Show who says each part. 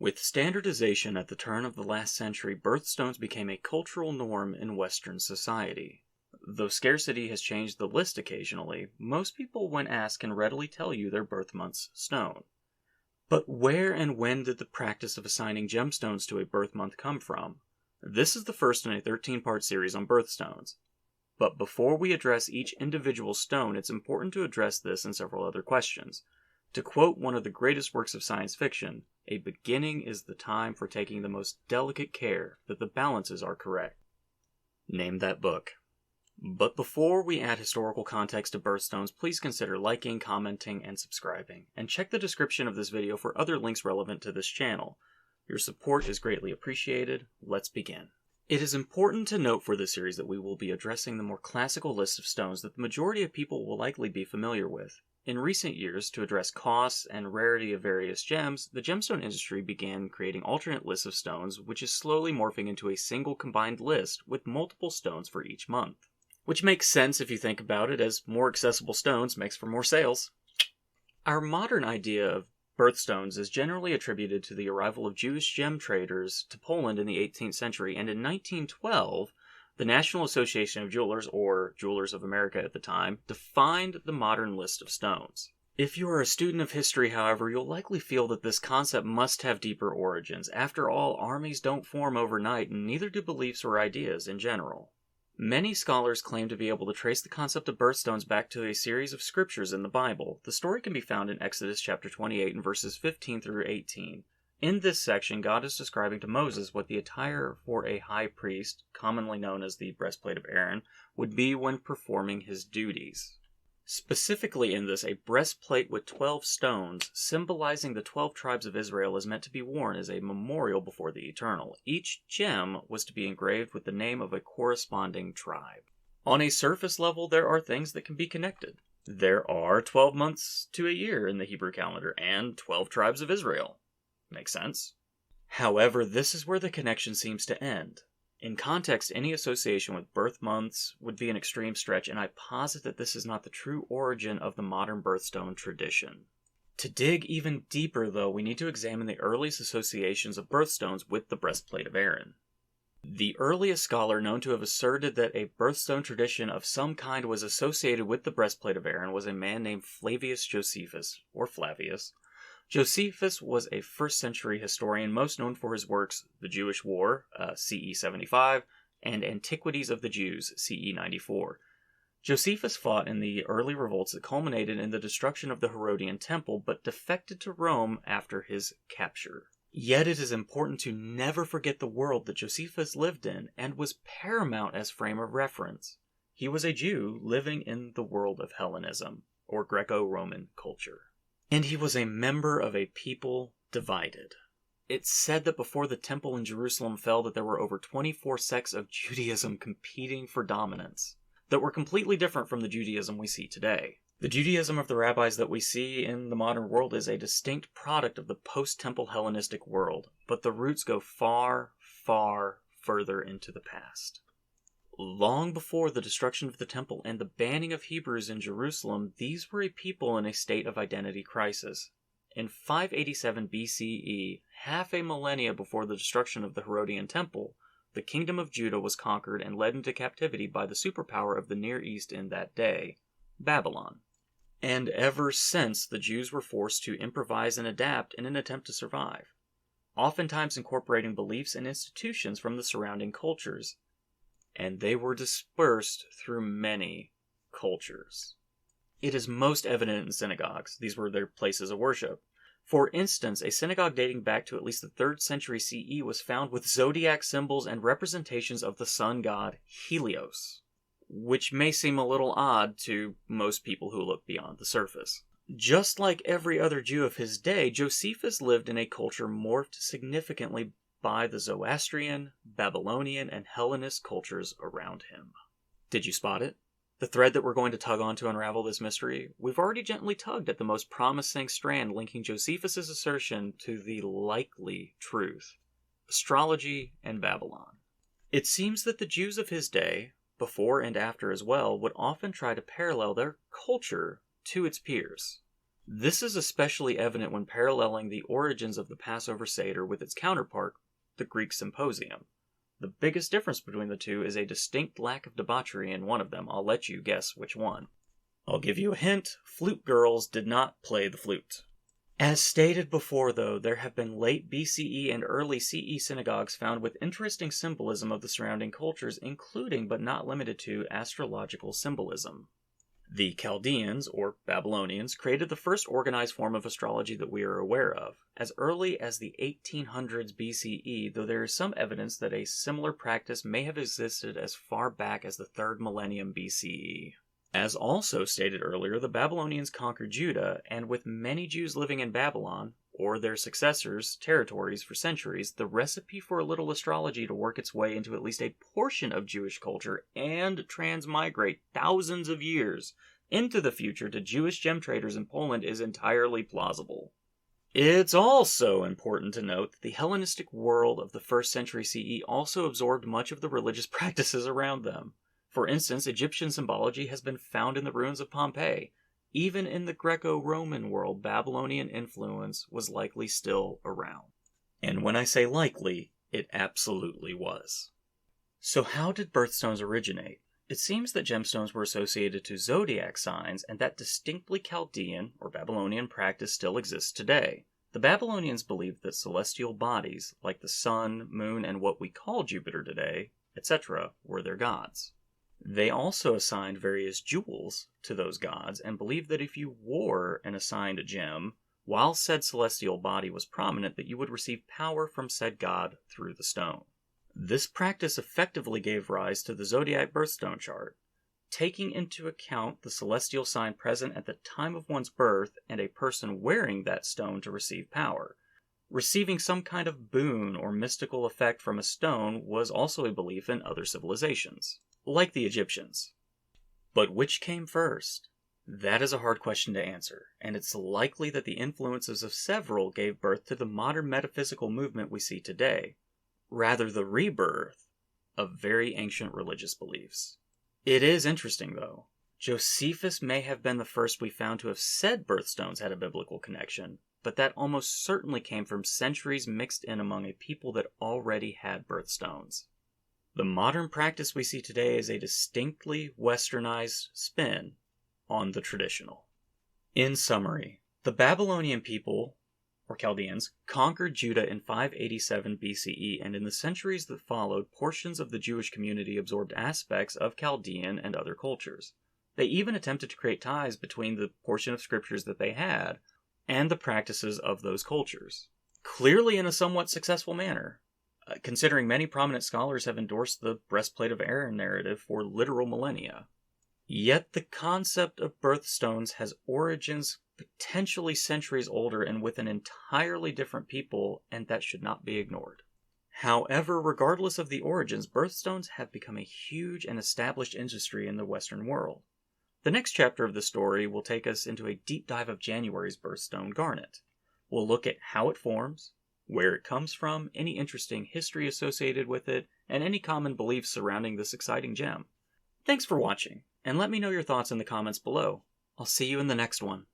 Speaker 1: With standardization at the turn of the last century, birthstones became a cultural norm in Western society. Though scarcity has changed the list occasionally, most people when asked can readily tell you their birth month's stone. But where and when did the practice of assigning gemstones to a birth month come from? This is the first in a 13-part series on birthstones. But before we address each individual stone, it's important to address this and several other questions. To quote one of the greatest works of science fiction, a beginning is the time for taking the most delicate care that the balances are correct. Name that book. But before we add historical context to birthstones, please consider liking, commenting, and subscribing. And check the description of this video for other links relevant to this channel. Your support is greatly appreciated. Let's begin. It is important to note for this series that we will be addressing the more classical list of stones that the majority of people will likely be familiar with. In recent years, to address costs and rarity of various gems, the gemstone industry began creating alternate lists of stones, which is slowly morphing into a single combined list with multiple stones for each month. Which makes sense if you think about it, as more accessible stones makes for more sales. Our modern idea of birthstones is generally attributed to the arrival of Jewish gem traders to Poland in the 18th century, and in 1912, the National Association of Jewelers, or Jewelers of America at the time, defined the modern list of stones. If you are a student of history, however, you'll likely feel that this concept must have deeper origins. After all, armies don't form overnight, and neither do beliefs or ideas in general. Many scholars claim to be able to trace the concept of birthstones back to a series of scriptures in the Bible. The story can be found in Exodus chapter 28 and verses 15 through 18. In this section, God is describing to Moses what the attire for a high priest, commonly known as the Breastplate of Aaron, would be when performing his duties. Specifically in this, a breastplate with 12 stones, symbolizing the 12 tribes of Israel, is meant to be worn as a memorial before the Eternal. Each gem was to be engraved with the name of a corresponding tribe. On a surface level, there are things that can be connected. There are 12 months to a year in the Hebrew calendar, and 12 tribes of Israel. Makes sense? However, this is where the connection seems to end. In context, any association with birth months would be an extreme stretch, and I posit that this is not the true origin of the modern birthstone tradition. To dig even deeper, though, we need to examine the earliest associations of birthstones with the Breastplate of Aaron. The earliest scholar known to have asserted that a birthstone tradition of some kind was associated with the Breastplate of Aaron was a man named Flavius Josephus, or Flavius. Josephus was a first-century historian most known for his works The Jewish War, CE 75, and Antiquities of the Jews, CE 94. Josephus fought in the early revolts that culminated in the destruction of the Herodian temple, but defected to Rome after his capture. Yet it is important to never forget the world that Josephus lived in and was paramount as frame of reference. He was a Jew living in the world of Hellenism, or Greco-Roman culture. And he was a member of a people divided. It's said that before the temple in Jerusalem fell that there were over 24 sects of Judaism competing for dominance, that were completely different from the Judaism we see today. The Judaism of the rabbis that we see in the modern world is a distinct product of the post-temple Hellenistic world, but the roots go far, far further into the past. Long before the destruction of the temple and the banning of Hebrews in Jerusalem, these were a people in a state of identity crisis. In 587 BCE, half a millennia before the destruction of the Herodian temple, the kingdom of Judah was conquered and led into captivity by the superpower of the Near East in that day, Babylon. And ever since, the Jews were forced to improvise and adapt in an attempt to survive, oftentimes incorporating beliefs and institutions from the surrounding cultures. And they were dispersed through many cultures. It is most evident in synagogues. These were their places of worship. For instance, a synagogue dating back to at least the 3rd century CE was found with zodiac symbols and representations of the sun god Helios, which may seem a little odd to most people who look beyond the surface. Just like every other Jew of his day, Josephus lived in a culture morphed significantly by the Zoroastrian, Babylonian, and Hellenist cultures around him. Did you spot it? The thread that we're going to tug on to unravel this mystery? We've already gently tugged at the most promising strand linking Josephus' assertion to the likely truth: astrology and Babylon. It seems that the Jews of his day, before and after as well, would often try to parallel their culture to its peers. This is especially evident when paralleling the origins of the Passover Seder with its counterpart, the Greek Symposium. The biggest difference between the two is a distinct lack of debauchery in one of them. I'll let you guess which one. I'll give you a hint. Flute girls did not play the flute. As stated before, though, there have been late BCE and early CE synagogues found with interesting symbolism of the surrounding cultures, including but not limited to astrological symbolism. The Chaldeans, or Babylonians, created the first organized form of astrology that we are aware of, as early as the 1800s BCE, though there is some evidence that a similar practice may have existed as far back as the 3rd millennium BCE. As also stated earlier, the Babylonians conquered Judah, and with many Jews living in Babylon, or their successors' territories for centuries, the recipe for a little astrology to work its way into at least a portion of Jewish culture and transmigrate thousands of years into the future to Jewish gem traders in Poland is entirely plausible. It's also important to note that the Hellenistic world of the 1st century CE also absorbed much of the religious practices around them. For instance, Egyptian symbology has been found in the ruins of Pompeii. Even in the Greco-Roman world, Babylonian influence was likely still around. And when I say likely, it absolutely was. So how did birthstones originate? It seems that gemstones were associated to zodiac signs, and that distinctly Chaldean or Babylonian practice still exists today. The Babylonians believed that celestial bodies, like the sun, moon, and what we call Jupiter today, etc., were their gods. They also assigned various jewels to those gods and believed that if you wore an assigned gem, while said celestial body was prominent, that you would receive power from said god through the stone. This practice effectively gave rise to the zodiac birthstone chart, taking into account the celestial sign present at the time of one's birth and a person wearing that stone to receive power. Receiving some kind of boon or mystical effect from a stone was also a belief in other civilizations, like the Egyptians. But which came first? That is a hard question to answer, and it's likely that the influences of several gave birth to the modern metaphysical movement we see today, rather the rebirth of very ancient religious beliefs. It is interesting, though. Josephus may have been the first we found to have said birthstones had a biblical connection, but that almost certainly came from centuries mixed in among a people that already had birthstones. The modern practice we see today is a distinctly westernized spin on the traditional. In summary, the Babylonian people, or Chaldeans, conquered Judah in 587 BCE, and in the centuries that followed, portions of the Jewish community absorbed aspects of Chaldean and other cultures. They even attempted to create ties between the portion of scriptures that they had and the practices of those cultures, clearly in a somewhat successful manner, considering many prominent scholars have endorsed the Breastplate of Aaron narrative for literal millennia. Yet the concept of birthstones has origins potentially centuries older and with an entirely different people, and that should not be ignored. However, regardless of the origins, birthstones have become a huge and established industry in the Western world. The next chapter of the story will take us into a deep dive of January's birthstone garnet. We'll look at how it forms, where it comes from, any interesting history associated with it, and any common beliefs surrounding this exciting gem. Thanks for watching, and let me know your thoughts in the comments below. I'll see you in the next one.